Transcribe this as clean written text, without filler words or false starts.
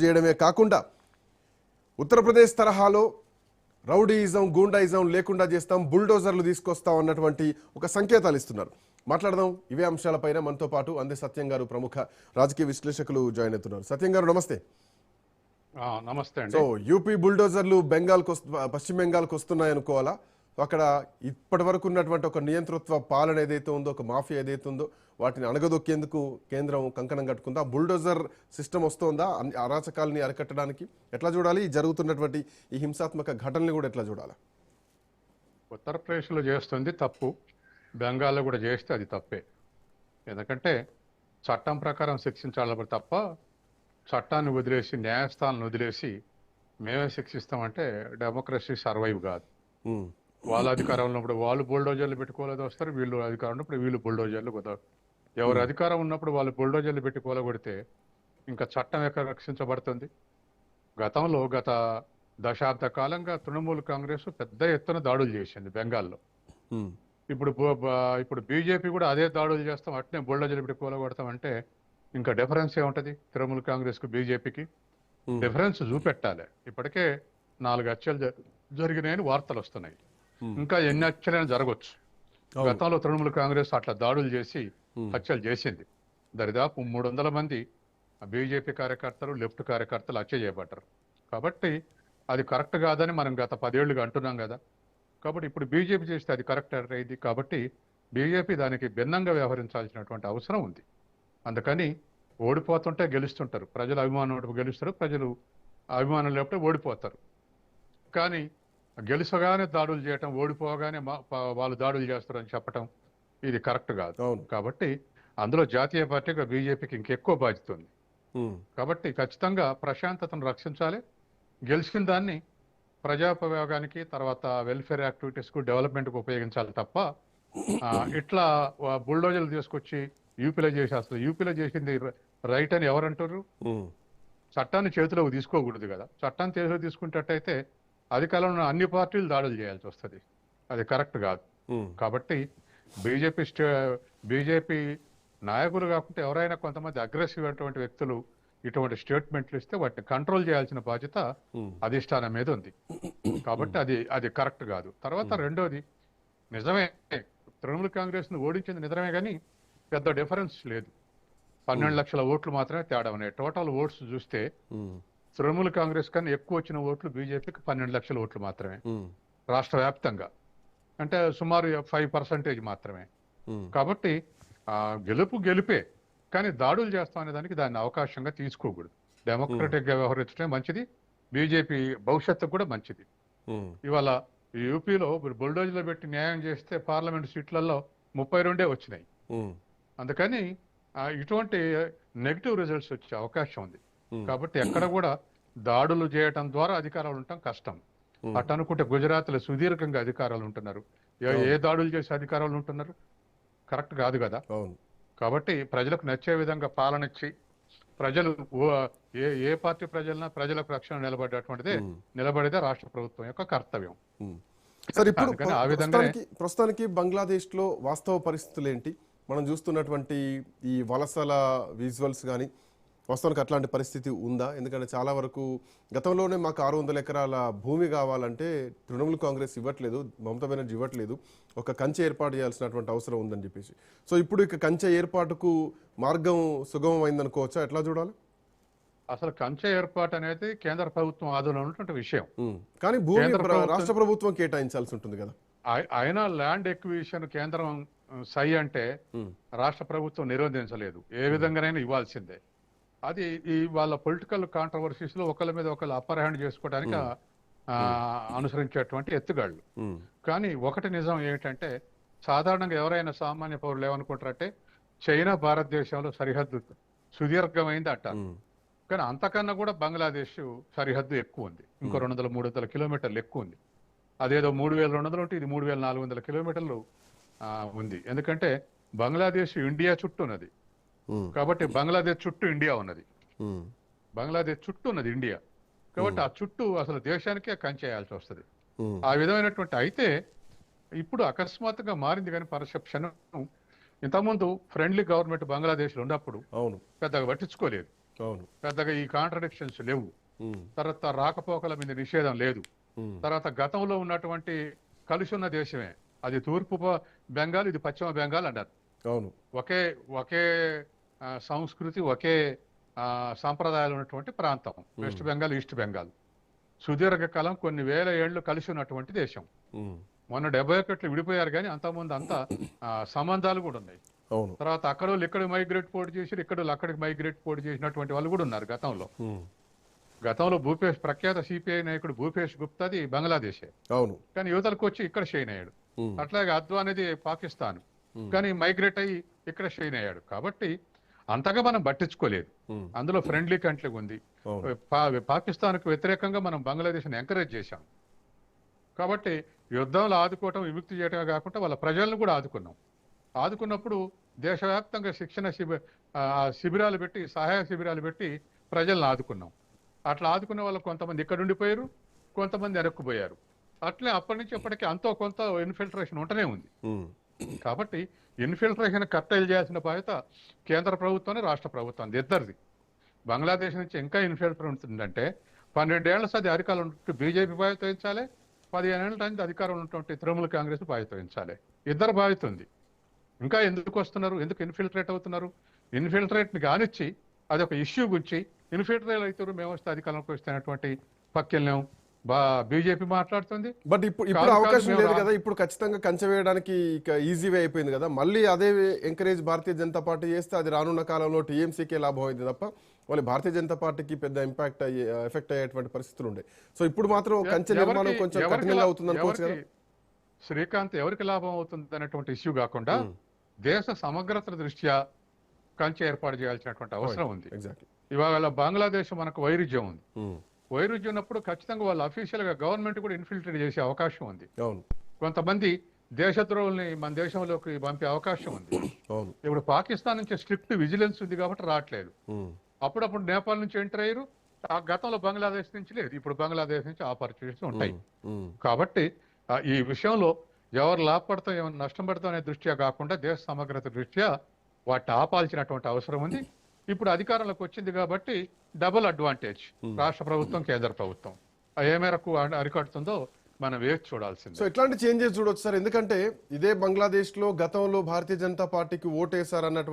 చేయడమే కాకుండా ఉత్తరప్రదేశ్ తరహాలో రౌడీయిజం గూండాయిజం లేకుండా చేస్తాం, బుల్డోజర్లు తీసుకొస్తాం అన్నటువంటి ఒక సంకేతాలు ఇస్తున్నారు. మాట్లాడదాం ఇవే అంశాలపైన. మనతో పాటు అందే సత్యం గారు, ప్రముఖ రాజకీయ విశ్లేషకులు జాయిన్ అవుతున్నారు. సత్యం గారు నమస్తే. నమస్తే అండి. సో యూపీ బుల్డోజర్లు పశ్చిమ బెంగాల్కి వస్తున్నాయి అనుకోవాలా? అక్కడ ఇప్పటి వరకు ఉన్నటువంటి ఒక నియంతృత్వ పాలన ఏదైతే ఉందో, ఒక మాఫియా ఏదైతే ఉందో, వాటిని అణగదొక్కేందుకు కేంద్రం కంకణం కట్టుకుందా? బుల్డోజర్ సిస్టమ్ వస్తుందా అరాచకాలని అరికట్టడానికి? ఎట్లా చూడాలి? జరుగుతున్నటువంటి ఈ హింసాత్మక ఘటనలు కూడా ఎట్లా చూడాలి? ఉత్తరప్రదేశ్లో చేస్తుంది తప్పు, బెంగాల్లో కూడా చేస్తే అది తప్పే. ఎందుకంటే చట్టం ప్రకారం శిక్షించాలి తప్ప చట్టాన్ని వదిలేసి, న్యాయస్థానాన్ని వదిలేసి మేమే శిక్షిస్తామంటే డెమోక్రసీ సర్వైవ్ కాదు. వాళ్ళ అధికారం ఉన్నప్పుడు వాళ్ళు బుల్డోజర్లు పెట్టుకోలేదు వస్తారు, వీళ్ళు అధికారం ఉన్నప్పుడు వీళ్ళు బుల్డోజర్లు కుదరదు. ఎవరు అధికారం ఉన్నప్పుడు వాళ్ళు బుల్డోజర్లు పెట్టుకోలగొడితే ఇంకా చట్టం ఎక్కడ రక్షించబడుతుంది? గత దశాబ్ద కాలంగా తృణమూల్ కాంగ్రెస్ పెద్ద ఎత్తున దాడులు చేసింది బెంగాల్లో. ఇప్పుడు బీజేపీ కూడా అదే దాడులు చేస్తాం, అట్నే బుల్డోజర్లు పెట్టుకోలగొడతాం అంటే ఇంకా డిఫరెన్స్ ఏముంటది? తృణమూల్ కాంగ్రెస్ కు బీజేపీకి డిఫరెన్స్ చూపెట్టాలి. ఇప్పటికే 4 హత్యలు జరిగినాయని వార్తలు వస్తున్నాయి. ఇంకా ఎన్ని హత్యలైనా జరగవచ్చు. గతంలో తృణమూల్ కాంగ్రెస్ అట్లా దాడులు చేసి హత్యలు చేసింది. దరిదాపు 300 మంది బీజేపీ కార్యకర్తలు, లెఫ్ట్ కార్యకర్తలు హత్య చేయబడ్డారు. కాబట్టి అది కరెక్ట్ కాదని మనం గత 10 ఏళ్లుగా అంటున్నాం కదా. కాబట్టి ఇప్పుడు బీజేపీ చేస్తే అది కరెక్ట్ అయింది. కాబట్టి బీజేపీ దానికి భిన్నంగా వ్యవహరించాల్సినటువంటి అవసరం ఉంది. అందుకని ఓడిపోతుంటే గెలుస్తుంటారు, ప్రజల అభిమానం గెలుస్తారు, ప్రజలు అభిమానం లేకపోతే ఓడిపోతారు. కానీ గెలుసగానే దాడులు చేయటం, ఓడిపోగానే వాళ్ళు దాడులు చేస్తారని చెప్పటం ఇది కరెక్ట్ కాదు. కాబట్టి అందులో జాతీయ పార్టీగా బీజేపీకి ఇంకెక్కువ బాధ్యత ఉంది. కాబట్టి ఖచ్చితంగా ప్రశాంతతను రక్షించాలి. గెలిచిన దాన్ని ప్రజాపయోగానికి, తర్వాత వెల్ఫేర్ యాక్టివిటీస్కు, డెవలప్మెంట్కు ఉపయోగించాలి తప్ప ఇట్లా బుల్డోజర్లు తీసుకొచ్చి యూపీలో చేసి, అసలు యూపీలో చేసింది రైట్ అని ఎవరంటారు? చట్టాన్ని చేతిలోకి తీసుకోకూడదు కదా. చట్టాన్ని చేతిలోకి తీసుకునేటట్టయితే అధికారంలో అన్ని పార్టీలు దాడులు చేయాల్సి వస్తుంది. అది కరెక్ట్ కాదు. కాబట్టి బీజేపీ నాయకులు కాకుండా ఎవరైనా కొంతమంది అగ్రెసివ్ అయినటువంటి వ్యక్తులు ఇటువంటి స్టేట్మెంట్లు ఇస్తే వాటిని కంట్రోల్ చేయాల్సిన బాధ్యత అధిష్టానం మీద ఉంది. కాబట్టి అది కరెక్ట్ కాదు. తర్వాత రెండోది, నిజమే తృణమూల్ కాంగ్రెస్ ను ఓడించింది నిజమే, కానీ పెద్ద డిఫరెన్స్ లేదు. 12 లక్షల ఓట్లు మాత్రమే తేడా ఉన్నాయి. టోటల్ ఓట్స్ చూస్తే తృణమూల్ కాంగ్రెస్ కన్నా ఎక్కువ వచ్చిన ఓట్లు బీజేపీకి 12 లక్షల ఓట్లు మాత్రమే రాష్ట్ర వ్యాప్తంగా. అంటే సుమారు 5% మాత్రమే. కాబట్టి గెలిపే, కానీ దాడులు చేస్తాం అనే దానికి దాన్ని అవకాశంగా తీసుకోకూడదు. డెమోక్రటిక్ గా వ్యవహరించడం మంచిది, బీజేపీ భవిష్యత్తు కూడా మంచిది. ఇవాళ యూపీలో బుల్డోజర్లు పెట్టి న్యాయం చేస్తే పార్లమెంట్ సీట్లలో 32 వచ్చినాయి. అందుకని ఇటువంటి నెగిటివ్ రిజల్ట్స్ వచ్చే అవకాశం ఉంది. కాబట్టి ఎక్కడ కూడా దాడులు చేయటం ద్వారా అధికారాలు ఉండటం కష్టం. అటు అనుకుంటే గుజరాత్లో సుదీర్ఘంగా అధికారాలు ఉంటున్నారు. ఏ దాడులు చేసే అధికారాలు ఉంటున్నారు? కరెక్ట్ కాదు కదా. కాబట్టి ప్రజలకు నచ్చే విధంగా పాలన ఇచ్చి, ప్రజలు ఏ పార్టీ ప్రజలకు రక్షణ నిలబడేదే రాష్ట్ర ప్రభుత్వం యొక్క కర్తవ్యం. సార్, ఇప్పుడు ప్రస్తుతానికి బంగ్లాదేశ్ లో వాస్తవ పరిస్థితులు ఏంటి? మనం చూస్తున్నటువంటి ఈ వలసల విజువల్స్ కానీ వాస్తవానికి అట్లాంటి పరిస్థితి ఉందా? ఎందుకంటే చాలా వరకు గతంలోనే మాకు 600 ఎకరాల భూమి కావాలంటే తృణమూల్ కాంగ్రెస్ ఇవ్వట్లేదు, మమతా బెనర్జీ ఇవ్వట్లేదు, ఒక కంచె ఏర్పాటు చేయాల్సినటువంటి అవసరం ఉందని చెప్పేసి. సో ఇప్పుడు ఇక కంచె ఏర్పాటుకు మార్గం సుగమమైందనుకోవచ్చా? ఎట్లా చూడాలి? అసలు కంచె ఏర్పాటు అనేది కేంద్ర ప్రభుత్వం ఆధీనంలో ఉన్నటువంటి విషయం. కానీ భూమి రాష్ట్ర ప్రభుత్వం కేటాయించాల్సి ఉంటుంది కదా. అయినా ల్యాండ్ ఎక్విజిషన్ కేంద్రం సై అంటే రాష్ట్ర ప్రభుత్వం నిరోధించలేదు, ఏ విధంగానైనా ఇవ్వాల్సిందే. అది వాళ్ళ పొలిటికల్ కాంట్రవర్సీస్ లో ఒకళ్ళ మీద ఒకళ్ళు అప్పర్ హ్యాండ్ చేసుకోవడానికి అనుసరించేటువంటి ఎత్తుగాళ్ళు. కానీ ఒకటి నిజం ఏమిటంటే, సాధారణంగా ఎవరైనా సామాన్య పౌరులు ఏమనుకుంటారంటే చైనా భారతదేశంలో సరిహద్దు సుదీర్ఘమైంది అంటారు. కానీ అంతకన్నా కూడా బంగ్లాదేశ్ సరిహద్దు ఎక్కువ ఉంది. ఇంకో 200-300 కిలోమీటర్లు ఎక్కువ ఉంది. అదేదో 3200 ఉంటే ఇది 3400 కిలోమీటర్లు ఉంది. ఎందుకంటే బంగ్లాదేశ్ ఇండియా చుట్టూ ఉన్నది. కాబట్టి బంగ్లాదేశ్ చుట్టూ ఇండియా ఉన్నది. బంగ్లాదేశ్ చుట్టూ ఉన్నది ఇండియా. కాబట్టి ఆ చుట్టూ అసలు దేశానికే కంచేయాల్సి వస్తుంది. ఆ విధమైనటువంటి అయితే ఇప్పుడు అకస్మాత్తుగా మారింది. కానీ పర్సెప్షన్ ఇంతకుముందు ఫ్రెండ్లీ గవర్నమెంట్ బంగ్లాదేశ్లో ఉన్నప్పుడు పెద్దగా పట్టించుకోలేదు. అవును. పెద్దగా ఈ కాంట్రడిక్షన్స్ లేవు. ఉమ్, తర్వాత రాకపోకల మీద నిషేధం లేదు. ఉమ్, తర్వాత గతంలో ఉన్నటువంటి కలిసి ఉన్న దేశమే. అది తూర్పు బెంగాల్, ఇది పశ్చిమ బెంగాల్ అన్నారు. అవును. ఒకే ఒకే సంస్కృతి, ఒకే సాంప్రదాయాలు ఉన్నటువంటి ప్రాంతం వెస్ట్ బెంగాల్, ఈస్ట్ బెంగాల్. సుదీర్ఘకాలం కొన్ని వేల ఏళ్లు కలిసి ఉన్నటువంటి దేశం. ఉమ్, మొన్న 71 విడిపోయారు, కానీ అంతకుముందు అంతా సంబంధాలు కూడా ఉన్నాయి. అవును. తర్వాత అక్కడ వాళ్ళు ఇక్కడ మైగ్రేట్ పోటీ చేసి, ఇక్కడ వాళ్ళు అక్కడికి మైగ్రేట్ పోటీ చేసినటువంటి వాళ్ళు కూడా ఉన్నారు గతంలో. ఉమ్, గతంలో ప్రఖ్యాత సిపిఐ నాయకుడు భూపేష్ గుప్తాది బంగ్లాదేశే, అవును. కానీ యువతలకు వచ్చి ఇక్కడ షైన్ అయ్యాడు. ఉమ్, అట్లాగే అద్వా అనేది పాకిస్తాన్, కానీ మైగ్రేట్ అయ్యి ఇక్కడ షైన్ అయ్యాడు. కాబట్టి అంతగా మనం పట్టించుకోలేదు. ఉమ్, అందులో ఫ్రెండ్లీ కంట్రీ ఉంది. అవును. పాకిస్తాన్కు వ్యతిరేకంగా మనం బంగ్లాదేశ్ని ఎంకరేజ్ చేశాం. కాబట్టి యుద్ధంలో ఆదుకోవటం, విముక్తి చేయటమే కాకుండా వాళ్ళ ప్రజలను కూడా ఆదుకున్నాం. ఆదుకున్నప్పుడు దేశవ్యాప్తంగా శిక్షణ శిబిరాలు పెట్టి, సహాయ శిబిరాలు పెట్టి ప్రజలను ఆదుకున్నాం. అట్లా ఆదుకున్న వాళ్ళు కొంతమంది ఇక్కడ ఉండిపోయారు, కొంతమంది వెనక్కుపోయారు. అట్లే అప్పటి నుంచి ఎప్పటికీ అంతో కొంత ఇన్ఫిల్ట్రేషన్ ఉంటూనే ఉంది. ఉమ్, కాబట్టి ఇన్ఫిల్ట్రేషన్ కట్టడి చేయాల్సిన బాధ్యత కేంద్ర ప్రభుత్వం, రాష్ట్ర ప్రభుత్వం ఇద్దరిది. బంగ్లాదేశ్ నుంచి ఇంకా ఇన్ఫిల్ట్రేషన్ ఉంటుందంటే 12 ఏళ్ల సది అధికారులు ఉంటే బీజేపీ బాధ్యత వహించాలి, 15 ఏళ్ల నుంచి అధికారంలో ఉన్నటువంటి తృణమూల్ కాంగ్రెస్ బాధ్యత వహించాలి. ఇద్దరు బాధ్యత ఉంది. ఇంకా ఎందుకు వస్తున్నారు, ఎందుకు ఇన్ఫిల్ట్రేట్ అవుతున్నారు? ఇన్ఫిల్ట్రేట్ని కానిచ్చి అదొక ఇష్యూ గురించి ఇన్ఫిల్ట్రేట్ అవుతారు, మేము వస్తే అధికారంలోకి వస్తున్నటువంటి పక్కెళ్ళాం బీజేపీ మాట్లాడుతుంది. బట్ ఇప్పుడు అవకాశం లేదు కదా. ఇప్పుడు ఖచ్చితంగా కంచె వేయడానికి ఇక ఈజీ వే అయిపోయింది కదా. మళ్ళీ అదే ఎంకరేజ్ భారతీయ జనతా పార్టీ చేస్తే అది రానున్న కాలంలో టీఎంసీకే లాభం అయింది తప్ప వాళ్ళు భారతీయ జనతా పార్టీకి పెద్ద ఎఫెక్ట్ అయ్యేటువంటి పరిస్థితులు ఉండే. సో ఇప్పుడు మాత్రం కంచె నిర్మాణం కొంచెం కఠినంగా అవుతుంది అనుకోవచ్చు కదా. శ్రీకాంత్, ఎవరికి లాభం అవుతుంది అనేటువంటి ఇష్యూ కాకుండా దేశ సమగ్రత దృష్ట్యా కంచె ఏర్పాటు చేయాల్సినటువంటి అవసరం ఉంది. ఇవాళ బంగ్లాదేశ్ మనకు వైరుధ్యం ఉంది. వైరుధ్యం ఉన్నప్పుడు ఖచ్చితంగా వాళ్ళు అఫీషియల్ గా గవర్నమెంట్ కూడా ఇన్ఫిల్ట్రేట్ చేసే అవకాశం ఉంది. కొంతమంది దేశద్రోహుల్ని మన దేశంలోకి పంపే అవకాశం ఉంది. ఇప్పుడు పాకిస్తాన్ నుంచి స్ట్రిక్ట్ విజిలెన్స్ ఉంది కాబట్టి రావట్లేదు. అప్పుడప్పుడు నేపాల్ నుంచి ఎంటర్ అయ్యారు. ఆ గతంలో బంగ్లాదేశ్ నుంచి లేదు, ఇప్పుడు బంగ్లాదేశ్ నుంచి ఆపర్చునిటీస్ ఉంటాయి. కాబట్టి ఈ విషయంలో ఎవరు లాభపడతాం, ఏమైనా నష్టం పడతాం అనే దృష్ట్యా కాకుండా దేశ సమగ్రత దృష్ట్యా వాటిని ఆపాల్సినటువంటి అవసరం ఉంది. ఇప్పుడు అధికారంలోకి వచ్చింది కాబట్టి డబుల్ అడ్వాంటేజ్ రాష్ట్ర ప్రభుత్వం, కేంద్ర ప్రభుత్వం ఏ మేరకు అరికడుతుందో మనం వేచి చూడాల్సింది. సో ఇట్లాంటి చేంజెస్ చూడొచ్చు సార్. ఎందుకంటే ఇదే బంగ్లాదేశ్ లో గతంలో భారతీయ జనతా పార్టీకి ఓటేశారన్నటువంటి